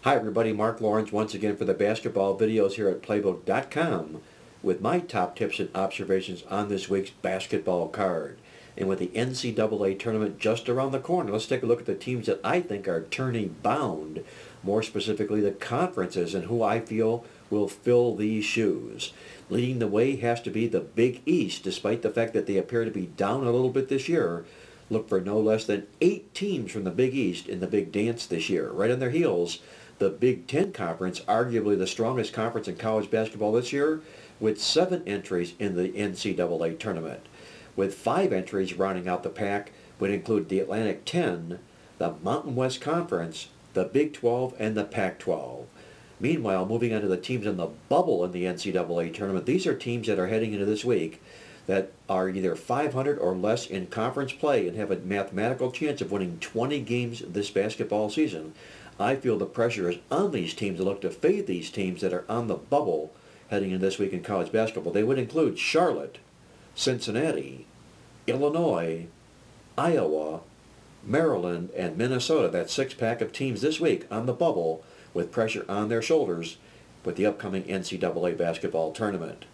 Hi everybody, Mark Lawrence once again for the basketball videos here at Playbook.com with my top tips and observations on this week's basketball card. And with the NCAA tournament just around the corner, let's take a look at the teams that I think are tourney bound, more specifically the conferences and who I feel will fill these shoes. Leading the way has to be the Big East, despite the fact that they appear to be down a little bit this year. Look for no less than 8 teams from the Big East in the big dance this year. Right on their heels, the Big Ten Conference, arguably the strongest conference in college basketball this year, with 7 entries in the NCAA tournament. With 5 entries rounding out the pack would include the Atlantic 10, the Mountain West Conference, the Big 12, and the Pac-12. Meanwhile, moving on to the teams in the bubble in the NCAA tournament, these are teams that are heading into this week that are either 500 or less in conference play and have a mathematical chance of winning 20 games this basketball season. I feel the pressure is on these teams to look to fade these teams that are on the bubble heading in this week in college basketball. They would include Charlotte, Cincinnati, Illinois, Iowa, Maryland, and Minnesota. That 6-pack of teams this week on the bubble with pressure on their shoulders with the upcoming NCAA basketball tournament.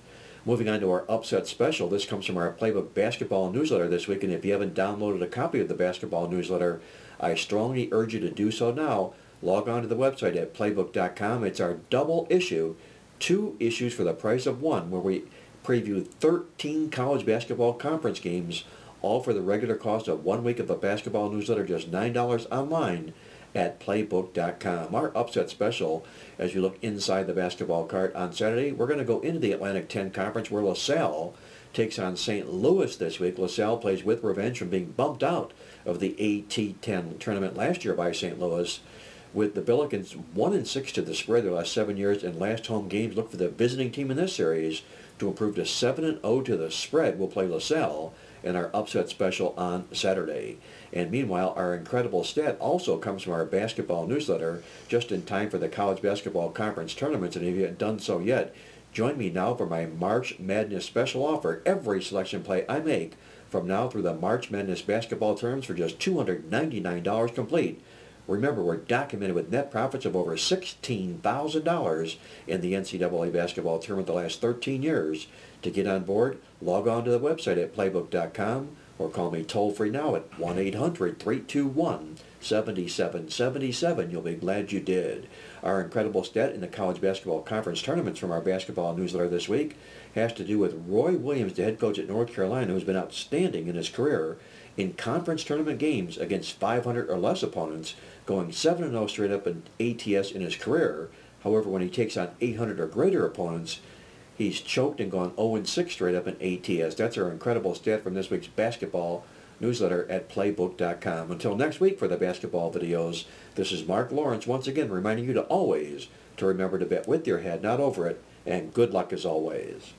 Moving on to our upset special, this comes from our Playbook Basketball newsletter this week, and if you haven't downloaded a copy of the basketball newsletter, I strongly urge you to do so now. Log on to the website at Playbook.com. It's our double issue, 2 issues for the price of 1, where we preview 13 college basketball conference games, all for the regular cost of 1 week of the basketball newsletter, just $9 online at Playbook.com. Our upset special, as you look inside the basketball card on Saturday, we're going to go into the Atlantic 10 Conference where LaSalle takes on St. Louis this week. LaSalle plays with revenge from being bumped out of the AT10 tournament last year by St. Louis. With the Billikens 1-6 to the spread their last 7 years in last home games, look for the visiting team in this series to improve to 7-0 to the spread. We'll play LaSalle in our upset special on Saturday. And meanwhile, our incredible stat also comes from our basketball newsletter just in time for the college basketball conference tournaments. And if you haven't done so yet, join me now for my March Madness special offer. Every selection play I make from now through the March Madness basketball tournaments for just $299 complete. Remember, we're documented with net profits of over $16,000 in the NCAA basketball tournament the last 13 years. To get on board, log on to the website at Playbook.com or call me toll-free now at 1-800-321-7777. You'll be glad you did. Our incredible stat in the college basketball conference tournaments from our basketball newsletter this week has to do with Roy Williams, the head coach at North Carolina, who's been outstanding in his career in conference tournament games against 500 or less opponents, going 7-0 straight up in ATS in his career. However, when he takes on 800 or greater opponents, he's choked and gone 0-6 straight up in ATS. That's our incredible stat from this week's basketball newsletter at Playbook.com. Until next week for the basketball videos, this is Mark Lawrence once again reminding you to always to remember to bet with your head, not over it, and good luck as always.